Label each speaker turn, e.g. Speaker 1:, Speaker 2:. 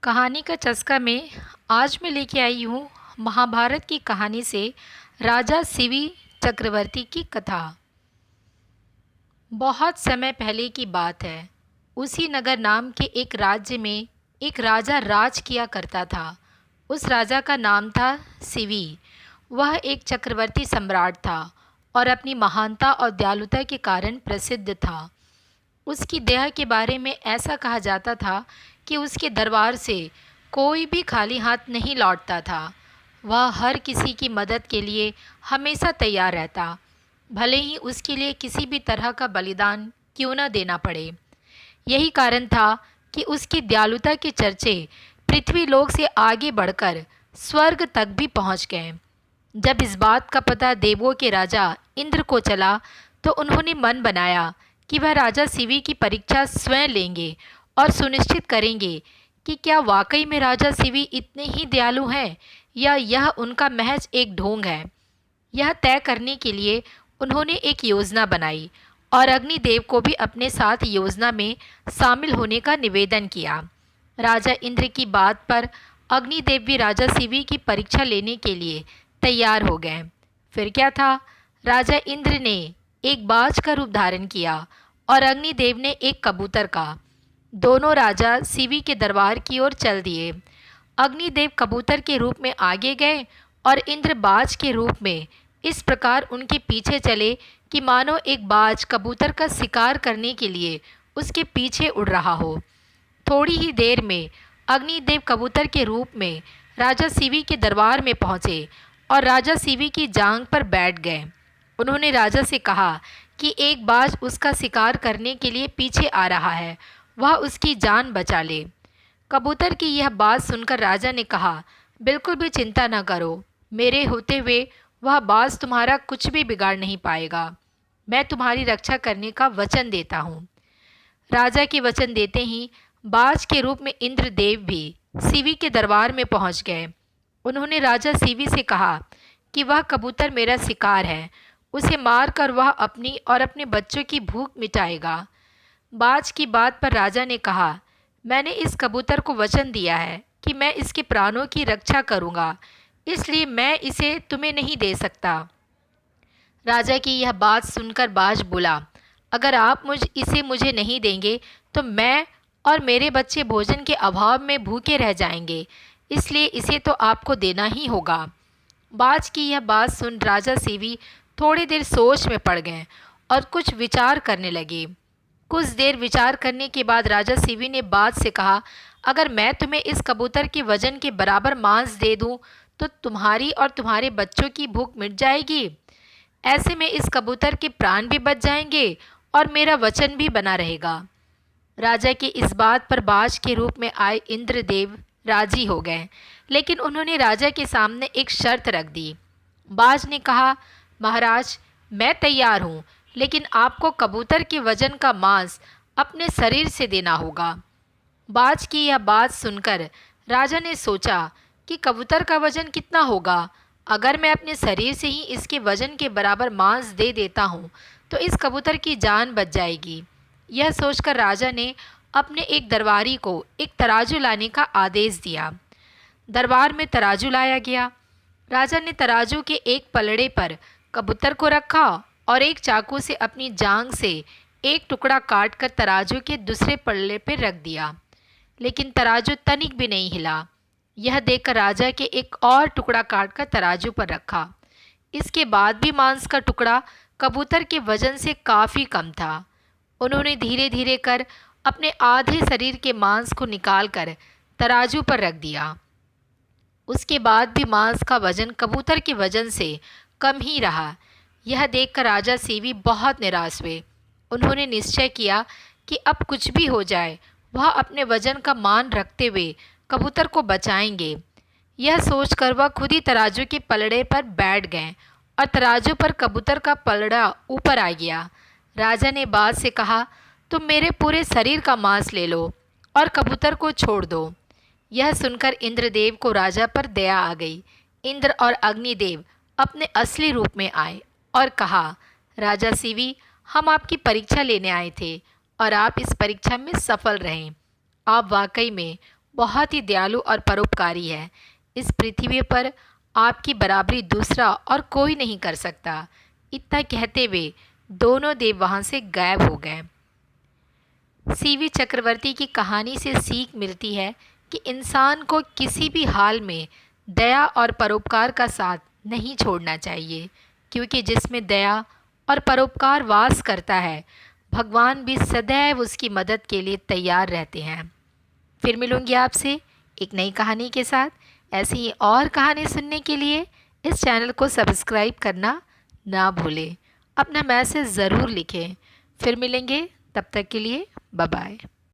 Speaker 1: कहानी का चस्का में आज मैं लेके आई हूँ महाभारत की कहानी से राजा शिवी चक्रवर्ती की कथा। बहुत समय पहले की बात है। उसी नगर नाम के एक राज्य में एक राजा राज किया करता था। उस राजा का नाम था शिवी। वह एक चक्रवर्ती सम्राट था और अपनी महानता और दयालुता के कारण प्रसिद्ध था। उसकी दया के बारे में ऐसा कहा जाता था कि उसके दरबार से कोई भी खाली हाथ नहीं लौटता था। वह हर किसी की मदद के लिए हमेशा तैयार रहता, भले ही उसके लिए किसी भी तरह का बलिदान क्यों न देना पड़े। यही कारण था कि उसकी दयालुता के चर्चे पृथ्वी लोक से आगे बढ़कर स्वर्ग तक भी पहुंच गए। जब इस बात का पता देवों के राजा इंद्र को चला तो उन्होंने मन बनाया कि वह राजा शिवी की परीक्षा स्वयं लेंगे और सुनिश्चित करेंगे कि क्या वाकई में राजा शिवी इतने ही दयालु हैं या यह उनका महज एक ढोंग है। यह तय करने के लिए उन्होंने एक योजना बनाई और अग्निदेव को भी अपने साथ योजना में शामिल होने का निवेदन किया। राजा इंद्र की बात पर अग्निदेव भी राजा शिवी की परीक्षा लेने के लिए तैयार हो गए। फिर क्या था, राजा इंद्र ने एक बाज का रूप धारण किया और अग्निदेव ने एक कबूतर का। दोनों राजा शिवी के दरबार की ओर चल दिए। अग्निदेव कबूतर के रूप में आगे गए और इंद्र बाज के रूप में इस प्रकार उनके पीछे चले कि मानो एक बाज कबूतर का शिकार करने के लिए उसके पीछे उड़ रहा हो। थोड़ी ही देर में अग्निदेव कबूतर के रूप में राजा शिवी के दरबार में पहुँचे और राजा शिवी की जांघ पर बैठ गए। उन्होंने राजा से कहा कि एक बाज उसका शिकार करने के लिए पीछे आ रहा है, वह उसकी जान बचा ले। कबूतर की यह बात सुनकर राजा ने कहा, बिल्कुल भी चिंता न करो, मेरे होते हुए वह बाज तुम्हारा कुछ भी बिगाड़ नहीं पाएगा। मैं तुम्हारी रक्षा करने का वचन देता हूँ। राजा के वचन देते ही बाज के रूप में इंद्रदेव भी शिवी के दरबार में पहुँच गए। उन्होंने राजा शिवी से कहा कि वह कबूतर मेरा शिकार है, उसे मारकर वह अपनी और अपने बच्चों की भूख मिटाएगा। बाज की बात पर राजा ने कहा, मैंने इस कबूतर को वचन दिया है कि मैं इसके प्राणों की रक्षा करूंगा, इसलिए मैं इसे तुम्हें नहीं दे सकता। राजा की यह बात सुनकर बाज बोला, अगर आप इसे मुझे नहीं देंगे तो मैं और मेरे बच्चे भोजन के अभाव में भूखे रह जाएंगे, इसलिए इसे तो आपको देना ही होगा। बाज की यह बात सुन राजा शिवी थोड़ी देर सोच में पड़ गए और कुछ विचार करने लगे। कुछ देर विचार करने के बाद राजा शिवी ने बाज से कहा, अगर मैं तुम्हें इस कबूतर के वजन के बराबर मांस दे दूं तो तुम्हारी और तुम्हारे बच्चों की भूख मिट जाएगी। ऐसे में इस कबूतर के प्राण भी बच जाएंगे और मेरा वचन भी बना रहेगा। राजा की इस बात पर बाज के रूप में आए इंद्रदेव राजी हो गए, लेकिन उन्होंने राजा के सामने एक शर्त रख दी। बाज ने कहा, महाराज, मैं तैयार हूँ, लेकिन आपको कबूतर के वजन का मांस अपने शरीर से देना होगा। बाज की यह बात सुनकर राजा ने सोचा कि कबूतर का वजन कितना होगा। अगर मैं अपने शरीर से ही इसके वजन के बराबर मांस दे देता हूँ तो इस कबूतर की जान बच जाएगी। यह सोचकर राजा ने अपने एक दरबारी को एक तराजू लाने का आदेश दिया। दरबार में तराजू लाया गया। राजा ने तराजू के एक पलड़े पर कबूतर को रखा और एक चाकू से अपनी जांघ से एक टुकड़ा काटकर तराजू के दूसरे पलड़े पर रख दिया, लेकिन तराजू तनिक भी नहीं हिला। यह देखकर राजा के एक और टुकड़ा काटकर तराजू पर रखा। इसके बाद भी मांस का टुकड़ा कबूतर के वजन से काफ़ी कम था। उन्होंने धीरे धीरे कर अपने आधे शरीर के मांस को निकालकर तराजू पर रख दिया। उसके बाद भी मांस का वजन कबूतर के वजन से कम ही रहा। यह देखकर राजा शिवी बहुत निराश हुए। उन्होंने निश्चय किया कि अब कुछ भी हो जाए वह अपने वजन का मान रखते हुए कबूतर को बचाएंगे। यह सोचकर वह खुद ही तराजू के पलड़े पर बैठ गए और तराजू पर कबूतर का पलड़ा ऊपर आ गया। राजा ने बाज से कहा, तुम मेरे पूरे शरीर का मांस ले लो और कबूतर को छोड़ दो। यह सुनकर इंद्रदेव को राजा पर दया आ गई। इंद्र और अग्निदेव अपने असली रूप में आए और कहा, राजा शिवी, हम आपकी परीक्षा लेने आए थे और आप इस परीक्षा में सफल रहें। आप वाकई में बहुत ही दयालु और परोपकारी है। इस पृथ्वी पर आपकी बराबरी दूसरा और कोई नहीं कर सकता। इतना कहते हुए दोनों देव वहाँ से गायब हो गए। सीवी चक्रवर्ती की कहानी से सीख मिलती है कि इंसान को किसी भी हाल में दया और परोपकार का साथ नहीं छोड़ना चाहिए, क्योंकि जिसमें दया और परोपकार वास करता है, भगवान भी सदैव उसकी मदद के लिए तैयार रहते हैं। फिर मिलूंगी आपसे एक नई कहानी के साथ। ऐसी ही और कहानी सुनने के लिए इस चैनल को सब्सक्राइब करना ना भूलें। अपना मैसेज ज़रूर लिखें। फिर मिलेंगे, तब तक के लिए बाय बाय।